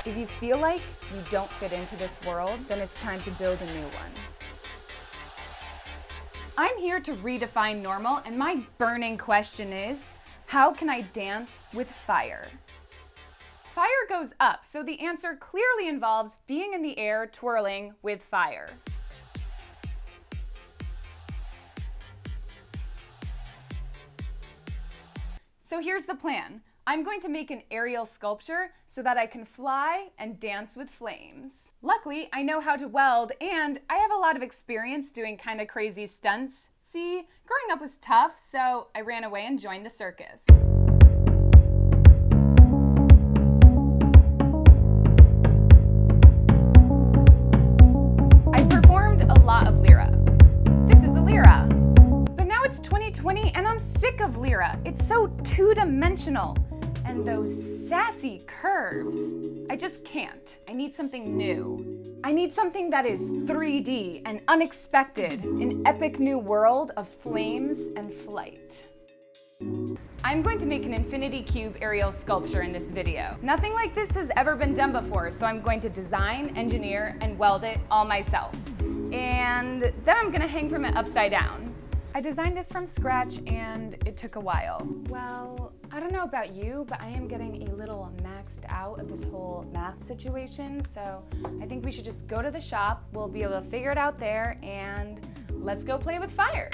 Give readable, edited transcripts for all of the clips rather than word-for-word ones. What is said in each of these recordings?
If you feel like you don't fit into this world, then it's time to build a new one. I'm here to redefine normal, and my burning question is, how can I dance with fire? Fire goes up, so the answer clearly involves being in the air twirling with fire. So here's the plan. I'm going to make an aerial sculpture so that I can fly and dance with flames. Luckily, I know how to weld, and I have a lot of experience doing kind of crazy stunts. See, growing up was tough, so I ran away and joined the circus. I performed a lot of lyra. This is a lyra. But now it's 2020 and I'm sick of lyra. It's so two-dimensional. And those sassy curves. I just can't. I need something new. I need something that is 3D and unexpected, an epic new world of flames and flight. I'm going to make an infinity cube aerial sculpture in this video. Nothing like this has ever been done before, so I'm going to design, engineer, and weld it all myself. And then I'm gonna hang from it upside down. I designed this from scratch and it took a while. Well, I don't know about you, but I am getting a little maxed out of this whole math situation, so I think we should just go to the shop, we'll be able to figure it out there, and let's go play with fire.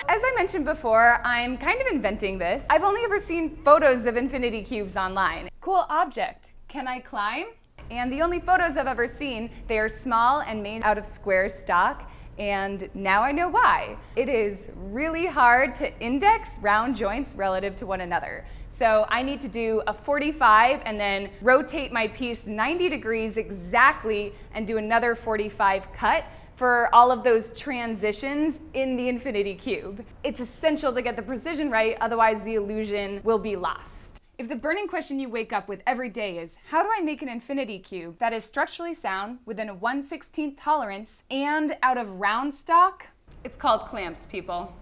As I mentioned before, I'm kind of inventing this. I've only ever seen photos of infinity cubes online. Cool object. Can I climb? And the only photos I've ever seen, they are small and made out of square stock. And now I know why. It is really hard to index round joints relative to one another. So I need to do a 45 and then rotate my piece 90 degrees exactly and do another 45 cut for all of those transitions in the infinity cube. It's essential to get the precision right, otherwise the illusion will be lost. If the burning question you wake up with every day is, how do I make an infinity cube that is structurally sound within a 1/16 tolerance and out of round stock? It's called clamps, people.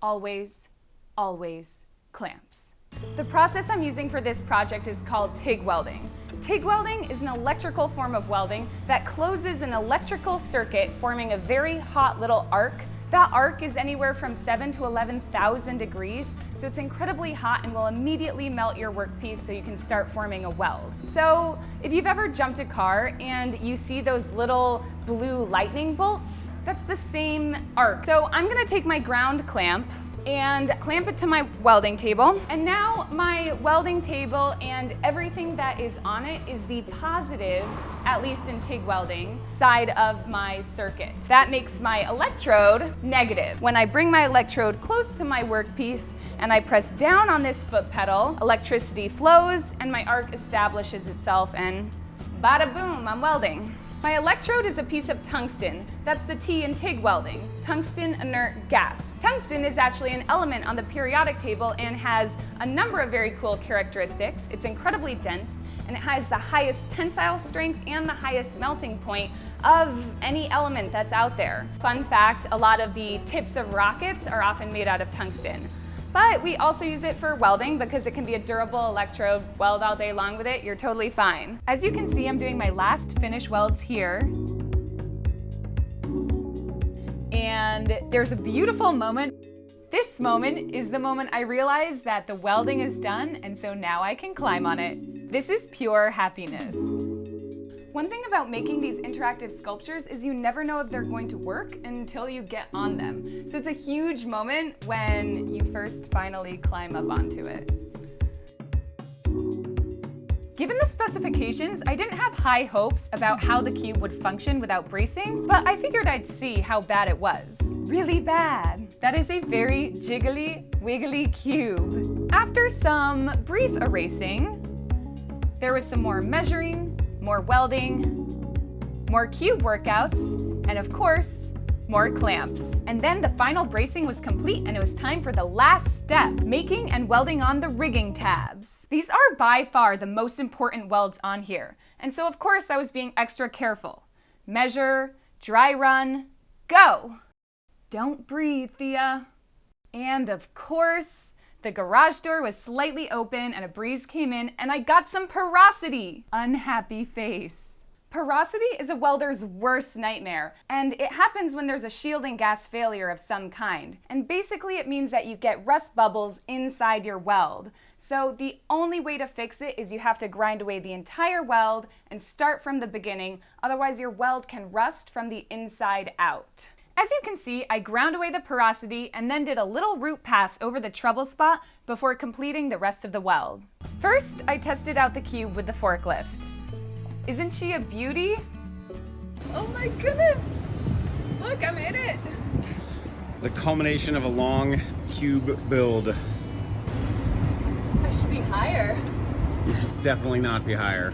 Always, always clamps. The process I'm using for this project is called TIG welding. TIG welding is an electrical form of welding that closes an electrical circuit, forming a very hot little arc. That arc is anywhere from 7,000 to 11,000 degrees, so it's incredibly hot and will immediately melt your workpiece so you can start forming a weld. So if you've ever jumped a car and you see those little blue lightning bolts, that's the same arc. So I'm gonna take my ground clamp and clamp it to my welding table. And now my welding table and everything that is on it is the positive, at least in TIG welding, side of my circuit. That makes my electrode negative. When I bring my electrode close to my workpiece and I press down on this foot pedal, electricity flows and my arc establishes itself, and bada boom, I'm welding. My electrode is a piece of tungsten. That's the T in TIG welding, tungsten inert gas. Tungsten is actually an element on the periodic table and has a number of very cool characteristics. It's incredibly dense, and it has the highest tensile strength and the highest melting point of any element that's out there. Fun fact, a lot of the tips of rockets are often made out of tungsten. But we also use it for welding because it can be a durable electrode. Weld all day long with it, you're totally fine. As you can see, I'm doing my last finish welds here. And there's a beautiful moment. This moment is the moment I realize that the welding is done, and so now I can climb on it. This is pure happiness. One thing about making these interactive sculptures is you never know if they're going to work until you get on them. So it's a huge moment when you first finally climb up onto it. Given the specifications, I didn't have high hopes about how the cube would function without bracing, but I figured I'd see how bad it was. Really bad. That is a very jiggly, wiggly cube. After some brief erasing, there was some more measuring, more welding, more cube workouts, and of course, more clamps. And then the final bracing was complete and it was time for the last step, making and welding on the rigging tabs. These are by far the most important welds on here. And so of course I was being extra careful. Measure, dry run, go! Don't breathe, Thea. And of course, The garage door was slightly open and a breeze came in and I got some porosity. Unhappy face. Porosity is a welder's worst nightmare, and it happens when there's a shielding gas failure of some kind. And basically it means that you get rust bubbles inside your weld. So the only way to fix it is you have to grind away the entire weld and start from the beginning, otherwise your weld can rust from the inside out. As you can see, I ground away the porosity and then did a little root pass over the trouble spot before completing the rest of the weld. First, I tested out the cube with the forklift. Isn't she a beauty? Oh my goodness! Look, I'm in it! The culmination of a long cube build. I should be higher. You should definitely not be higher.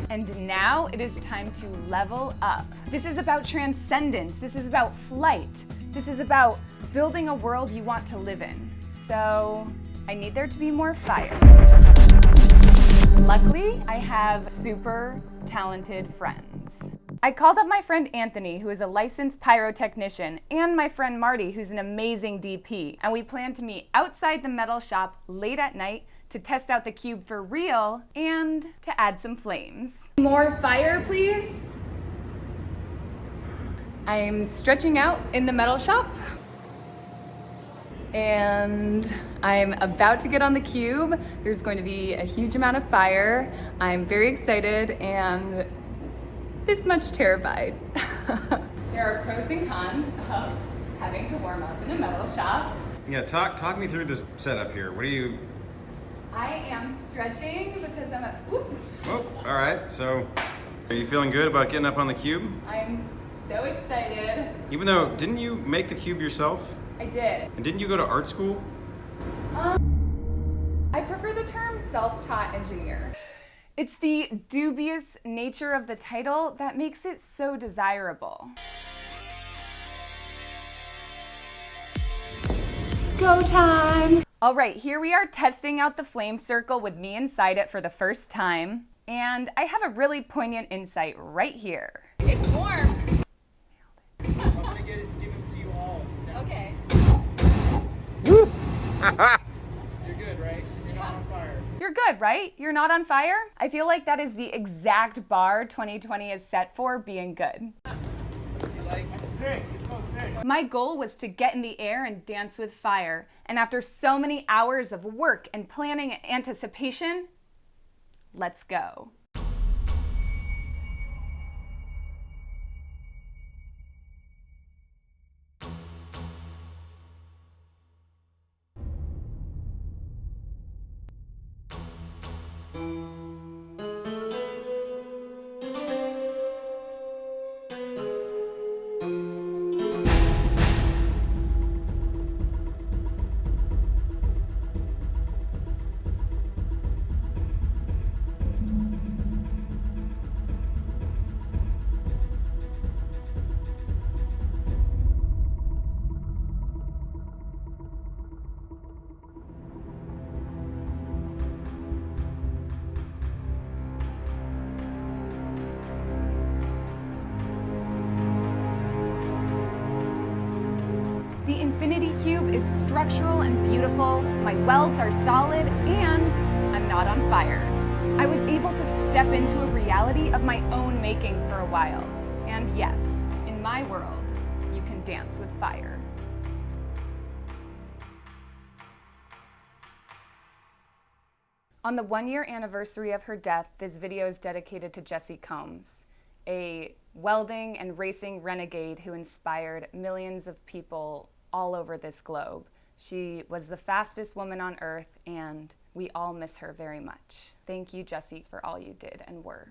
And now it is time to level up. This is about transcendence. This is about flight. This is about building a world you want to live in. So I need there to be more fire. Luckily, I have super talented friends. I called up my friend Anthony, who is a licensed pyrotechnician, and my friend Marty, who's an amazing DP. And we plan to meet outside the metal shop late at night to test out the cube for real and to add some flames. More fire, please. I'm stretching out in the metal shop and I'm about to get on the cube. There's going to be a huge amount of fire. I'm very excited and this much terrified. There are pros and cons of having to warm up in a metal shop. Yeah, talk me through this setup here. What are you... I am stretching because I'm whoop. Oh, all right. So, are you feeling good about getting up on the cube? I'm so excited. Even though, didn't you make the cube yourself? I did. And didn't you go to art school? I prefer the term self-taught engineer. It's the dubious nature of the title that makes it so desirable. It's go time! All right, here we are testing out the flame circle with me inside it for the first time. And I have a really poignant insight right here. It's warm. I'm gonna give them to you all. Okay. You're good, right? You're not on fire. You're good, right? You're not on fire? I feel like that is the exact bar 2020 is set for being good. You like? It's sick. It's so sick. My goal was to get in the air and dance with fire. And after so many hours of work and planning and anticipation, let's go. The Infinity Cube is structural and beautiful, my welds are solid, and I'm not on fire. I was able to step into a reality of my own making for a while. And yes, in my world, you can dance with fire. On the 1-year anniversary of her death, this video is dedicated to Jessie Combs, a welding and racing renegade who inspired millions of people all over this globe. She was the fastest woman on earth, and we all miss her very much. Thank you, Jessie, for all you did and were.